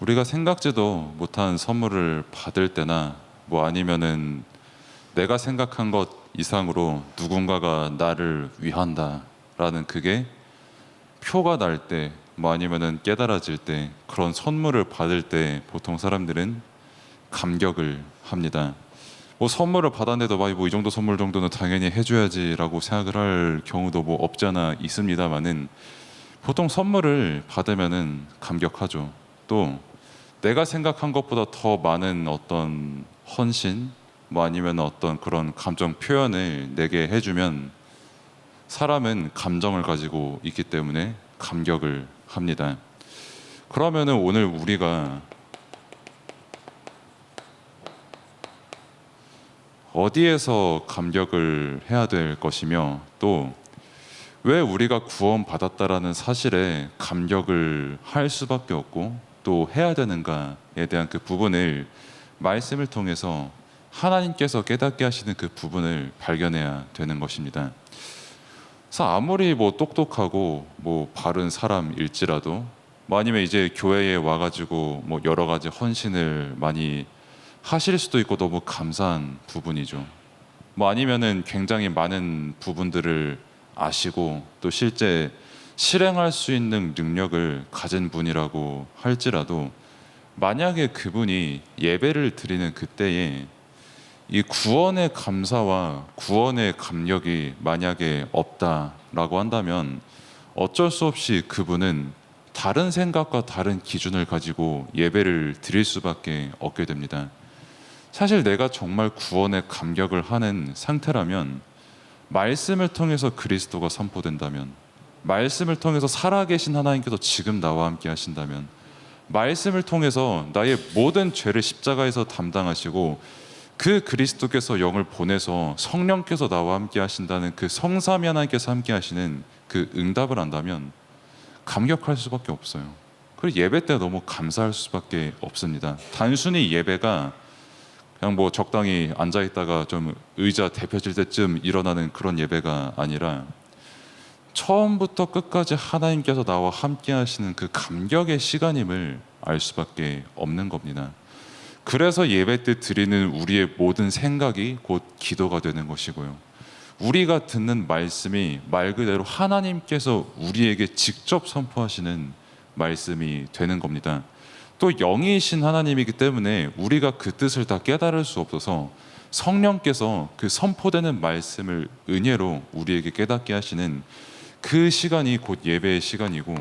우리가 생각지도 못한 선물을 받을 때나 뭐 아니면은 내가 생각한 것 이상으로 누군가가 나를 위한다라는 그게 표가 날 때, 뭐 아니면은 깨달아질 때, 그런 선물을 받을 때 보통 사람들은 감격을 합니다. 뭐 선물을 받았는데도 뭐 이 정도 선물 정도는 당연히 해줘야지라고 생각을 할 경우도 뭐 없지 않아 있습니다만은 보통 선물을 받으면은 감격하죠. 또 내가 생각한 것보다 더 많은 어떤 헌신, 뭐 아니면 어떤 그런 감정 표현을 내게 해주면 사람은 감정을 가지고 있기 때문에 감격을 합니다. 그러면은 오늘 우리가 어디에서 감격을 해야 될 것이며 또 왜 우리가 구원받았다라는 사실에 감격을 할 수밖에 없고 또 해야 되는가에 대한 그 부분을 말씀을 통해서 하나님께서 깨닫게 하시는 그 부분을 발견해야 되는 것입니다. 그래서 아무리 뭐 똑똑하고 뭐 바른 사람일지라도 뭐 아니면 이제 교회에 와가지고 뭐 여러 가지 헌신을 많이 하실 수도 있고 너무 감사한 부분이죠. 뭐 아니면은 굉장히 많은 부분들을 아시고 또 실제 실행할 수 있는 능력을 가진 분이라고 할지라도 만약에 그분이 예배를 드리는 그때에 이 구원의 감사와 구원의 감격이 만약에 없다라고 한다면 어쩔 수 없이 그분은 다른 생각과 다른 기준을 가지고 예배를 드릴 수밖에 없게 됩니다. 사실 내가 정말 구원의 감격을 하는 상태라면 말씀을 통해서 그리스도가 선포된다면, 말씀을 통해서 살아계신 하나님께서 지금 나와 함께 하신다면, 말씀을 통해서 나의 모든 죄를 십자가에서 담당하시고 그 그리스도께서 영을 보내서 성령께서 나와 함께 하신다는 그 성삼위 하나님께서 함께 하시는 그 응답을 안다면 감격할 수밖에 없어요. 그리고 예배 때 너무 감사할 수밖에 없습니다. 단순히 예배가 그냥 뭐 적당히 앉아 있다가 좀 의자 대표질 때쯤 일어나는 그런 예배가 아니라 처음부터 끝까지 하나님께서 나와 함께 하시는 그 감격의 시간임을 알 수밖에 없는 겁니다. 그래서 예배 때 드리는 우리의 모든 생각이 곧 기도가 되는 것이고요. 우리가 듣는 말씀이 말 그대로 하나님께서 우리에게 직접 선포하시는 말씀이 되는 겁니다. 또 영이신 하나님이기 때문에 우리가 그 뜻을 다 깨달을 수 없어서 성령께서 그 선포되는 말씀을 은혜로 우리에게 깨닫게 하시는 그 시간이 곧 예배의 시간이고,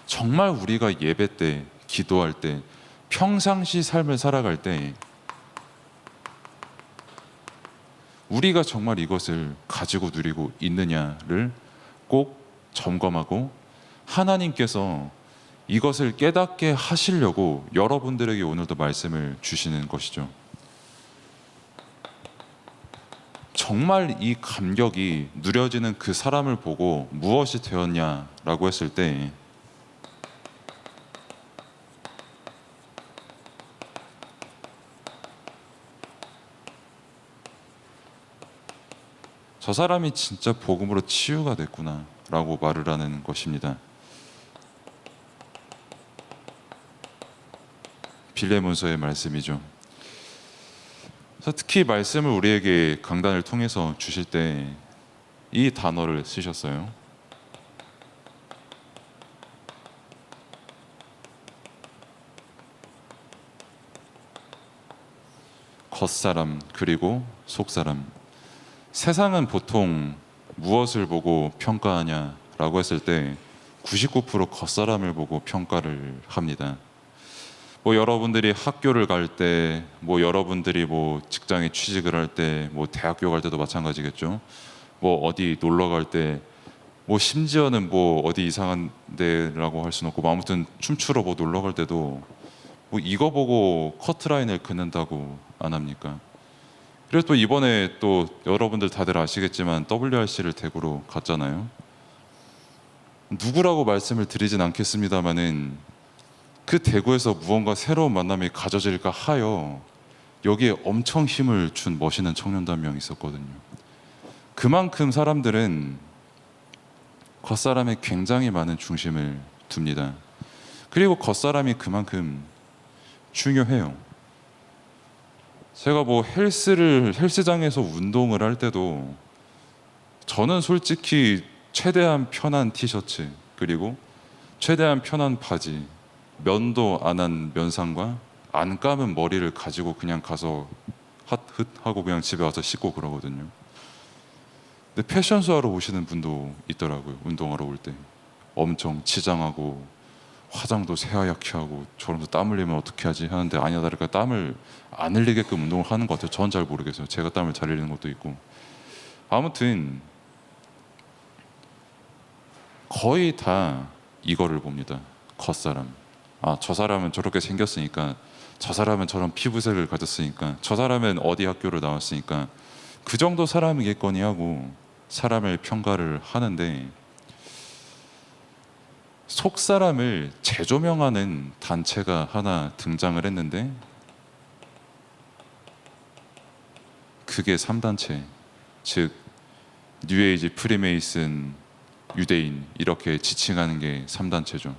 정말 우리가 예배 때, 기도할 때, 평상시 삶을 살아갈 때 우리가 정말 이것을 가지고 누리고 있느냐를 꼭 점검하고 하나님께서 이것을 깨닫게 하시려고 여러분들에게 오늘도 말씀을 주시는 것이죠. 정말 이 감격이 누려지는 그 사람을 보고 무엇이 되었냐라고 했을 때 저 사람이 진짜 복음으로 치유가 됐구나 라고 말을 하는 것입니다. 빌레몬서의 말씀이죠. 그래서 특히 말씀을 우리에게 강단을 통해서 주실 때 이 단어를 쓰셨어요. 겉사람 그리고 속사람. 세상은 보통 무엇을 보고 평가하냐라고 했을 때 99% 겉사람을 보고 평가를 합니다. 뭐 여러분들이 학교를 갈 때, 뭐 여러분들이 뭐 직장에 취직을 할 때, 뭐 대학교 갈 때도 마찬가지겠죠. 뭐 어디 놀러 갈 때, 뭐 심지어는 뭐 어디 이상한 데라고 할 수는 없고, 뭐 아무튼 춤추러 뭐 놀러 갈 때도 뭐 이거 보고 커트라인을 긋는다고 안 합니까? 그래서 또 이번에 또 여러분들 다들 아시겠지만 WRC를 대구로 갔잖아요. 누구라고 말씀을 드리진 않겠습니다만은 그 대구에서 무언가 새로운 만남이 가져질까 하여 여기에 엄청 힘을 준 멋있는 청년도 한 명 있었거든요. 그만큼 사람들은 겉사람에 굉장히 많은 중심을 둡니다. 그리고 겉사람이 그만큼 중요해요. 제가 뭐 헬스장에서 운동을 할 때도 저는 솔직히 최대한 편한 티셔츠 그리고 최대한 편한 바지, 면도 안 한 면상과 안 감은 머리를 가지고 그냥 가서 핫 하고 그냥 집에 와서 씻고 그러거든요. 근데 패션쇼 하러 오시는 분도 있더라고요. 운동하러 올 때 엄청 치장하고 화장도 새하얗게 하고 저러면서 땀 흘리면 어떻게 하지 하는데 아니야 다를까 땀을 안 흘리게끔 운동을 하는 것 같아요. 전 잘 모르겠어요. 제가 땀을 잘 흘리는 것도 있고. 아무튼 거의 다 이거를 봅니다. 겉사람. 아, 저 사람은 저렇게 생겼으니까, 저 사람은 저런 피부색을 가졌으니까, 저 사람은 어디 학교를 나왔으니까 그 정도 사람이겠거니 하고 사람을 평가를 하는데, 속사람을 재조명하는 단체가 하나 등장을 했는데 그게 3단체, 즉 뉴에이지, 프리메이슨, 유대인 이렇게 지칭하는 게 3단체죠.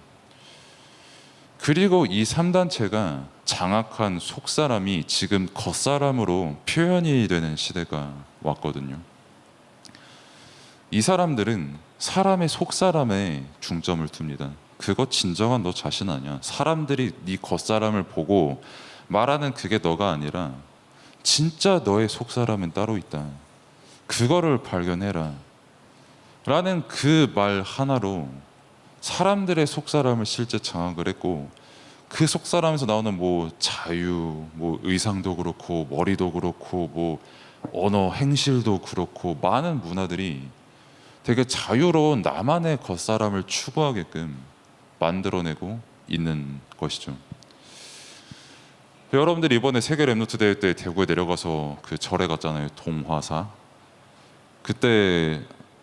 그리고 이 3단체가 장악한 속사람이 지금 겉사람으로 표현이 되는 시대가 왔거든요. 이 사람들은 사람의 속사람에 중점을 둡니다. 그거 진정한 너 자신 아니야. 사람들이 네 겉사람을 보고 말하는 그게 너가 아니라 진짜 너의 속사람은 따로 있다. 그거를 발견해라. 라는 그 말 하나로 사람들의 속사람을 실제 장악을 했고, 그 속사람에서 나오는 뭐 자유, 뭐 의상도 그렇고 머리도 그렇고 뭐 언어, 행실도 그렇고 많은 문화들이 되게 자유로운 나만의 겉사람을 추구하게끔 만들어내고 있는 것이죠. 여러분들이 이번에 세계 랩노트 대회 때 대구에 내려가서 그 절에 갔잖아요. 동화사. 그때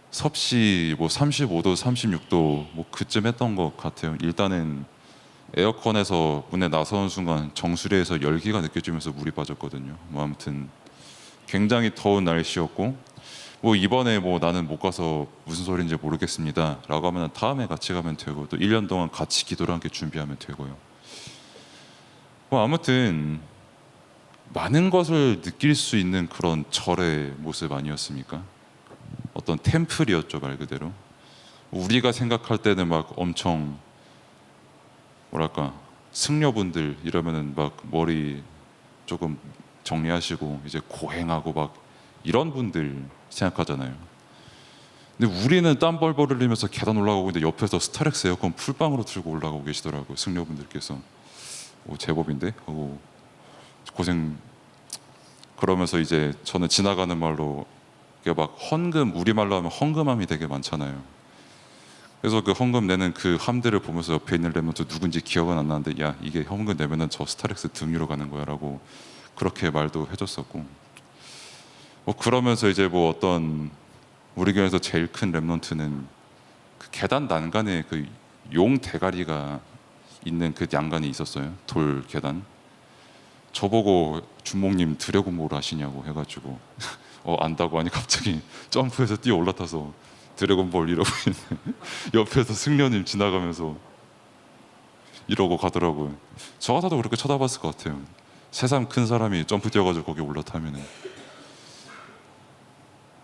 섭씨 뭐 35도, 36도 뭐 그쯤 했던 것 같아요. 일단은 에어컨에서 문에 나서는 순간 정수리에서 열기가 느껴지면서 물이 빠졌거든요. 뭐 아무튼 굉장히 더운 날씨였고, 뭐 이번에 뭐 나는 못 가서 무슨 소리인지 모르겠습니다 라고 하면 다음에 같이 가면 되고, 또 1년 동안 같이 기도를 함께 준비하면 되고요. 뭐 아무튼 많은 것을 느낄 수 있는 그런 절의 모습 아니었습니까? 어떤 템플이었죠, 말 그대로. 우리가 생각할 때는 막 엄청 뭐랄까 승려분들 이러면은 막 머리 조금 정리하시고 이제 고행하고 막 이런 분들 생각하잖아요. 근데 우리는 땀 벌벌 흘리면서 계단 올라가고 있는데 옆에서 스타렉스 에어컨 풀빵으로 틀고 올라가고 계시더라고요. 승려분들께서. 오, 제법인데 하고 고생. 그러면서 이제 저는 지나가는 말로 이게 막 헌금, 우리말로 하면 헌금함이 되게 많잖아요. 그래서 그 헌금 내는 그 함들을 보면서 옆에 있는 랩런트 누군지 기억은 안 나는데, 야 이게 헌금 내면은 저 스타렉스 등 위로 가는 거야라고 그렇게 말도 해줬었고, 뭐 그러면서 이제 뭐 어떤 우리 교회에서 제일 큰 랩런트는 그 계단 난간에 그 용 대가리가 있는 그 난간이 있었어요. 돌 계단. 저보고 준목님 드래곤볼 아시냐고 해가지고 안다고 하니 갑자기 점프해서 뛰어 올라타서 드래곤볼 이러고 있는 옆에서 승려님 지나가면서 이러고 가더라고요. 저 같아도 그렇게 쳐다봤을 것 같아요. 세상 큰 사람이 점프 뛰어가지고 거기 올라타면은.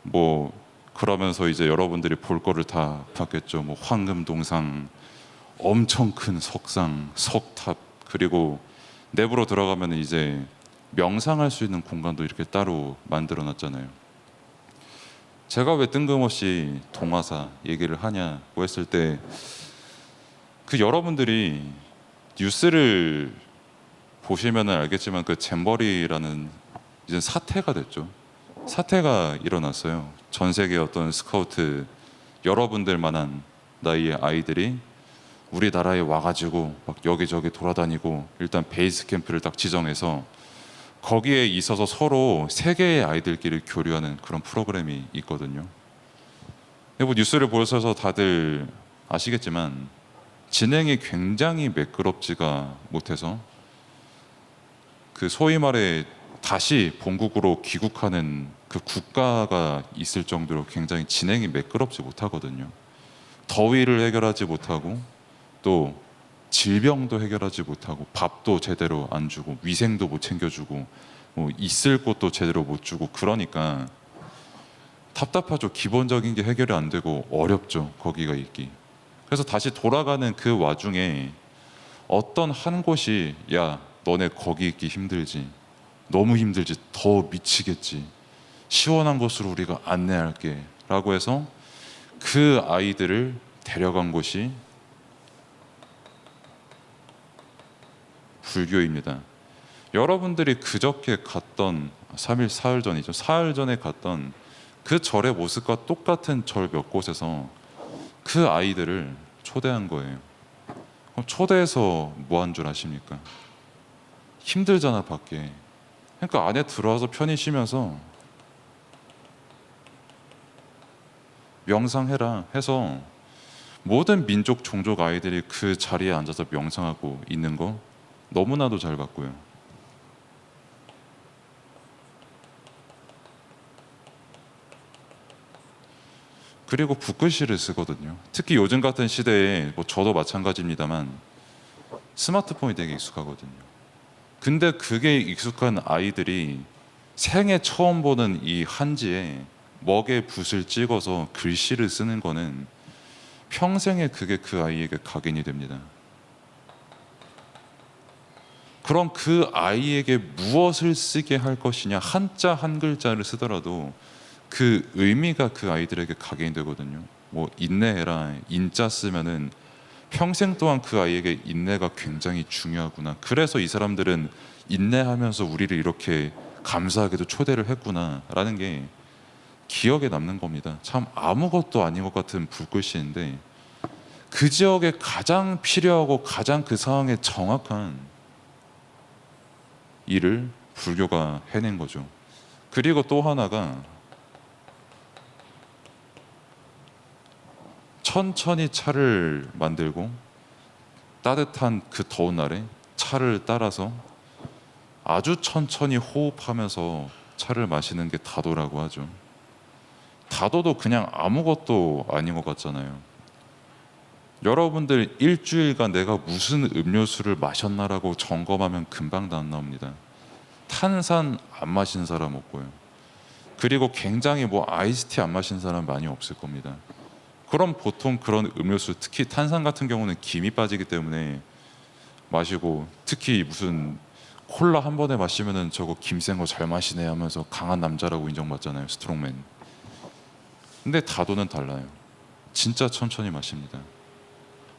뭐 그러면서 이제 여러분들이 볼 거를 다 봤겠죠. 뭐 황금동상, 엄청 큰 석상, 석탑, 그리고 내부로 들어가면 이제 명상할 수 있는 공간도 이렇게 따로 만들어 놨잖아요. 제가 왜 뜬금없이 동화사 얘기를 하냐고 했을 때, 그 여러분들이 뉴스를 보시면 알겠지만 그 잼버리라는 이제 사태가 됐죠. 사태가 일어났어요. 전 세계 어떤 스카우트 여러분들만한 나이의 아이들이 우리나라에 와가지고 막 여기저기 돌아다니고 일단 베이스 캠프를 딱 지정해서 거기에 있어서 서로 세계의 아이들끼리 교류하는 그런 프로그램이 있거든요. 뭐 뉴스를 보셔서 다들 아시겠지만 진행이 굉장히 매끄럽지가 못해서 그 소위 말해 다시 본국으로 귀국하는 그 국가가 있을 정도로 굉장히 진행이 매끄럽지 못하거든요. 더위를 해결하지 못하고 또 질병도 해결하지 못하고 밥도 제대로 안 주고 위생도 못 챙겨주고 뭐 있을 곳도 제대로 못 주고 그러니까 답답하죠. 기본적인 게 해결이 안 되고 어렵죠. 거기가 있기. 그래서 다시 돌아가는 그 와중에 어떤 한 곳이 야 너네 거기 있기 힘들지, 너무 힘들지, 더 미치겠지, 시원한 곳으로 우리가 안내할게 라고 해서 그 아이들을 데려간 곳이 불교입니다. 여러분들이 그저께 갔던 3일 사흘 전이죠. 사흘 전에 갔던 그 절의 모습과 똑같은 절 몇 곳에서 그 아이들을 초대한 거예요. 그럼 초대해서 뭐 한 줄 아십니까? 힘들잖아 밖에. 그러니까 안에 들어와서 편히 쉬면서 명상해라 해서 모든 민족 종족 아이들이 그 자리에 앉아서 명상하고 있는 거 너무나도 잘 봤고요. 그리고 붓글씨를 쓰거든요. 특히 요즘 같은 시대에 뭐 저도 마찬가지입니다만 스마트폰이 되게 익숙하거든요. 근데 그게 익숙한 아이들이 생애 처음 보는 이 한지에 먹에 붓을 찍어서 글씨를 쓰는 거는 평생에 그게 그 아이에게 각인이 됩니다. 그럼 그 아이에게 무엇을 쓰게 할 것이냐, 한자 한 글자를 쓰더라도 그 의미가 그 아이들에게 각인이 되거든요. 뭐 인내해라, 인자 쓰면은 평생 동안 그 아이에게 인내가 굉장히 중요하구나. 그래서 이 사람들은 인내하면서 우리를 이렇게 감사하게도 초대를 했구나라는 게 기억에 남는 겁니다. 참 아무것도 아닌 것 같은 붓글씨인데 그 지역에 가장 필요하고 가장 그 상황에 정확한 일을 불교가 해낸 거죠. 그리고 또 하나가 천천히 차를 만들고 따뜻한 그 더운 날에 차를 따라서 아주 천천히 호흡하면서 차를 마시는 게 다도라고 하죠. 다도도 그냥 아무것도 아닌 것 같잖아요. 여러분들 일주일간 내가 무슨 음료수를 마셨나라고 점검하면 금방 다 안 나옵니다. 탄산 안 마신 사람 없고요. 그리고 굉장히 뭐 아이스티 안 마신 사람 많이 없을 겁니다. 그럼 보통 그런 음료수, 특히 탄산 같은 경우는 김이 빠지기 때문에 마시고, 특히 무슨 콜라 한 번에 마시면은 저거 김 센 거 잘 마시네 하면서 강한 남자라고 인정받잖아요, 스트롱맨. 근데 다도는 달라요. 진짜 천천히 마십니다.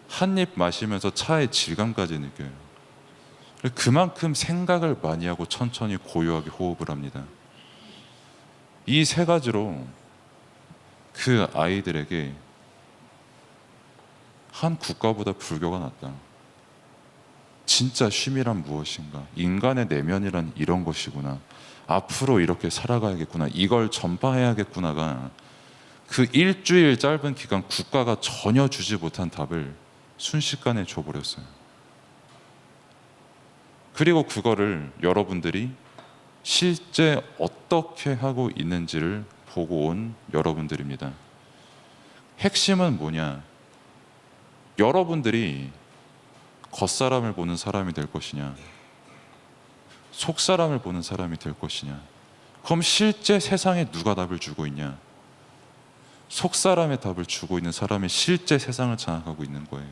한 입 마시면서 차의 질감까지 느껴요. 그만큼 생각을 많이 하고 천천히 고요하게 호흡을 합니다. 이 세 가지로 그 아이들에게 한 국가보다 불교가 낫다. 진짜 쉼이란 무엇인가? 인간의 내면이란 이런 것이구나. 앞으로 이렇게 살아가야겠구나. 이걸 전파해야겠구나가 그 일주일 짧은 기간 국가가 전혀 주지 못한 답을 순식간에 줘버렸어요. 그리고 그거를 여러분들이 실제 어떻게 하고 있는지를 보고 온 여러분들입니다. 핵심은 뭐냐? 여러분들이 겉사람을 보는 사람이 될 것이냐, 속사람을 보는 사람이 될 것이냐. 그럼 실제 세상에 누가 답을 주고 있냐? 속사람의 답을 주고 있는 사람이 실제 세상을 장악하고 있는 거예요.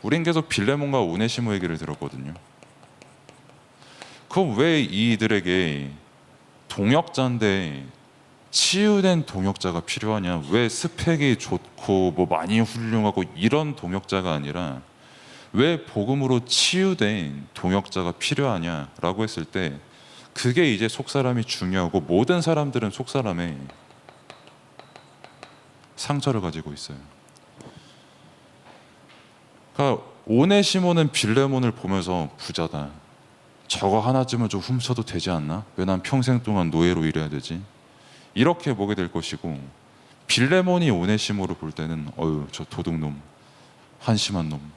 우린 계속 빌레몬과 오네시모 얘기를 들었거든요. 그럼 왜 이들에게 동역자인데 치유된 동역자가 필요하냐? 왜 스펙이 좋고 뭐 많이 훌륭하고 이런 동역자가 아니라 왜 복음으로 치유된 동역자가 필요하냐라고 했을 때 그게 이제 속사람이 중요하고, 모든 사람들은 속사람에 상처를 가지고 있어요. 그러니까 오네시모는 빌레몬을 보면서 부자다, 저거 하나쯤은 좀 훔쳐도 되지 않나? 왜 난 평생 동안 노예로 일해야 되지? 이렇게 보게 될 것이고, 빌레몬이 오네시모를 볼 때는 어휴 저 도둑놈, 한심한 놈,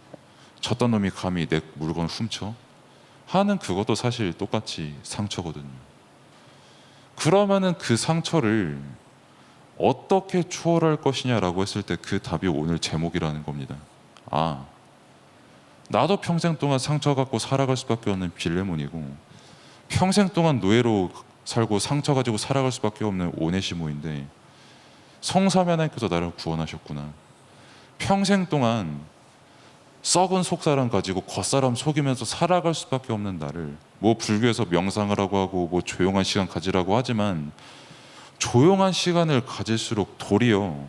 저딴 놈이 감히 내 물건 훔쳐? 하는 그것도 사실 똑같이 상처거든요. 그러면은 그 상처를 어떻게 초월할 것이냐라고 했을 때 그 답이 오늘 제목이라는 겁니다. 아, 나도 평생 동안 상처받고 살아갈 수밖에 없는 빌레몬이고, 평생 동안 노예로 살고 상처 가지고 살아갈 수밖에 없는 오네시모인데, 성삼위 하나님께서 나를 구원하셨구나. 평생 동안 썩은 속사람 가지고 겉사람 속이면서 살아갈 수밖에 없는 나를, 뭐 불교에서 명상을 하고 뭐 조용한 시간 가지라고 하지만, 조용한 시간을 가질수록 도리어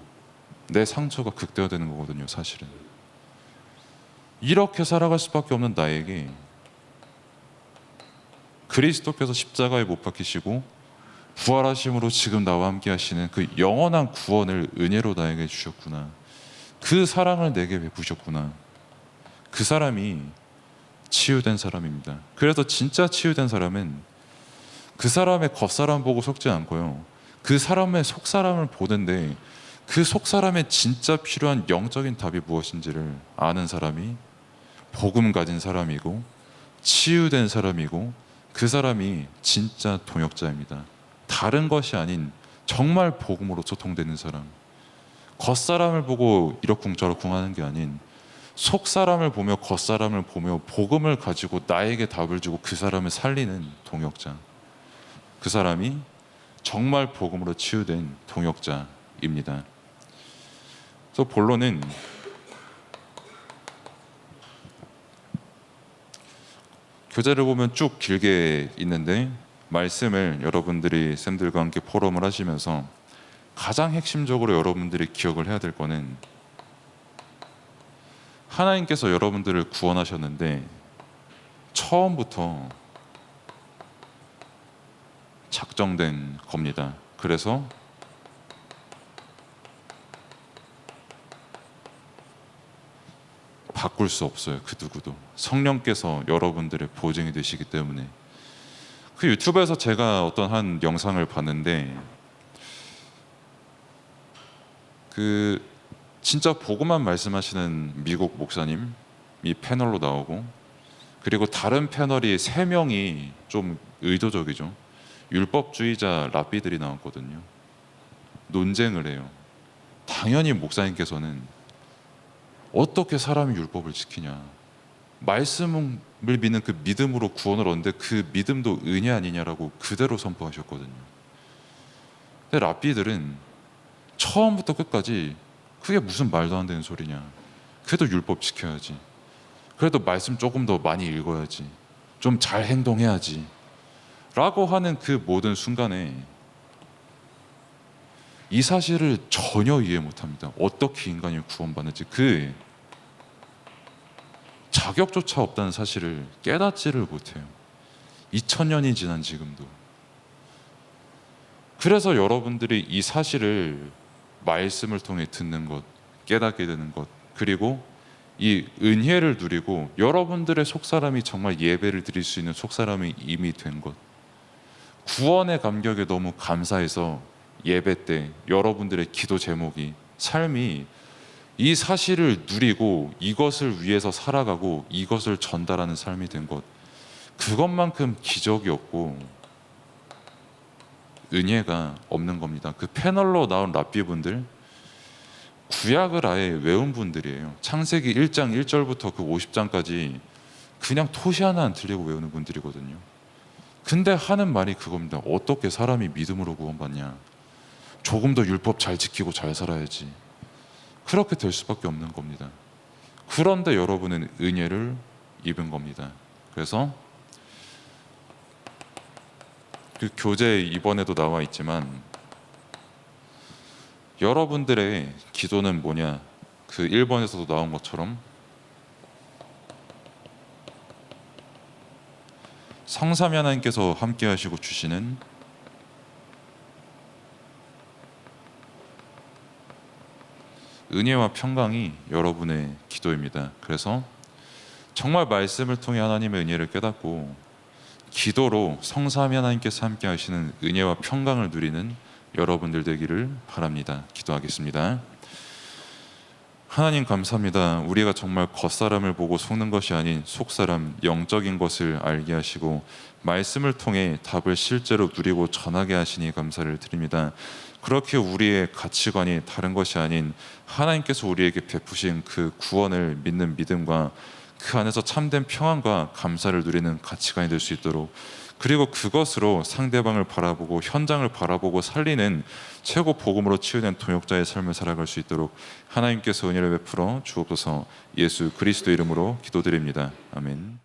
내 상처가 극대화되는 거거든요, 사실은. 이렇게 살아갈 수밖에 없는 나에게 그리스도께서 십자가에 못 박히시고 부활하심으로 지금 나와 함께 하시는 그 영원한 구원을 은혜로 나에게 주셨구나. 그 사랑을 내게 베푸셨구나. 그 사람이 치유된 사람입니다. 그래서 진짜 치유된 사람은 그 사람의 겉사람 보고 속지 않고요, 그 사람의 속사람을 보는데 그 속사람의 진짜 필요한 영적인 답이 무엇인지를 아는 사람이 복음 가진 사람이고 치유된 사람이고, 그 사람이 진짜 동역자입니다. 다른 것이 아닌 정말 복음으로 소통되는 사람. 겉사람을 보고 이러쿵저러쿵 하는 게 아닌 속사람을 보며 겉사람을 보며 복음을 가지고 나에게 답을 주고 그 사람을 살리는 동역자. 그 사람이 정말 복음으로 치유된 동역자입니다. 그래서 본론은 교재를 보면 쭉 길게 있는데, 말씀을 여러분들이 쌤들과 함께 포럼을 하시면서 가장 핵심적으로 여러분들이 기억을 해야 될 거는, 하나님께서 여러분들을 구원하셨는데 처음부터 작정된 겁니다. 그래서 바꿀 수 없어요. 그 누구도. 성령께서 여러분들의 보증이 되시기 때문에. 그 유튜브에서 제가 어떤 한 영상을 봤는데, 그 진짜 복음만 말씀하시는 미국 목사님이 패널로 나오고, 그리고 다른 패널이 3명이 좀 의도적이죠, 율법주의자 랍비들이 나왔거든요. 논쟁을 해요. 당연히 목사님께서는 어떻게 사람이 율법을 지키냐, 말씀을 믿는 그 믿음으로 구원을 얻는데 그 믿음도 은혜 아니냐라고 그대로 선포하셨거든요. 근데 랍비들은 처음부터 끝까지 그게 무슨 말도 안 되는 소리냐, 그래도 율법 지켜야지, 그래도 말씀 조금 더 많이 읽어야지, 좀 잘 행동해야지 라고 하는 그 모든 순간에 이 사실을 전혀 이해 못합니다. 어떻게 인간이 구원받는지 그 자격조차 없다는 사실을 깨닫지를 못해요. 2000년이 지난 지금도. 그래서 여러분들이 이 사실을 말씀을 통해 듣는 것, 깨닫게 되는 것, 그리고 이 은혜를 누리고 여러분들의 속사람이 정말 예배를 드릴 수 있는 속사람이 이미 된 것, 구원의 감격에 너무 감사해서 예배 때 여러분들의 기도 제목이, 삶이 이 사실을 누리고 이것을 위해서 살아가고 이것을 전달하는 삶이 된 것, 그것만큼 기적이 없고 은혜가 없는 겁니다. 그 패널로 나온 랍비분들 구약을 아예 외운 분들이에요. 창세기 1장 1절부터 그 50장까지 그냥 토시 하나 안 틀리고 외우는 분들이거든요. 근데 하는 말이 그겁니다. 어떻게 사람이 믿음으로 구원받냐, 조금 더 율법 잘 지키고 잘 살아야지. 그렇게 될 수밖에 없는 겁니다. 그런데 여러분은 은혜를 입은 겁니다. 그래서 그 교재에 이번에도 나와 있지만, 여러분들의 기도는 뭐냐, 그 1번에서도 나온 것처럼 성삼위 하나님께서 함께 하시고 주시는 은혜와 평강이 여러분의 기도입니다. 그래서 정말 말씀을 통해 하나님의 은혜를 깨닫고 기도로 성삼위 하나님께서 함께 하시는 은혜와 평강을 누리는 여러분들 되기를 바랍니다. 기도하겠습니다. 하나님 감사합니다. 우리가 정말 겉사람을 보고 속는 것이 아닌 속사람, 영적인 것을 알게 하시고 말씀을 통해 답을 실제로 누리고 전하게 하시니 감사를 드립니다. 그렇게 우리의 가치관이 다른 것이 아닌 하나님께서 우리에게 베푸신 그 구원을 믿는 믿음과 그 안에서 참된 평안과 감사를 누리는 가치관이 될 수 있도록, 그리고 그것으로 상대방을 바라보고 현장을 바라보고 살리는 최고 복음으로 치유된 동역자의 삶을 살아갈 수 있도록 하나님께서 은혜를 베풀어 주옵소서. 예수 그리스도 이름으로 기도드립니다. 아멘.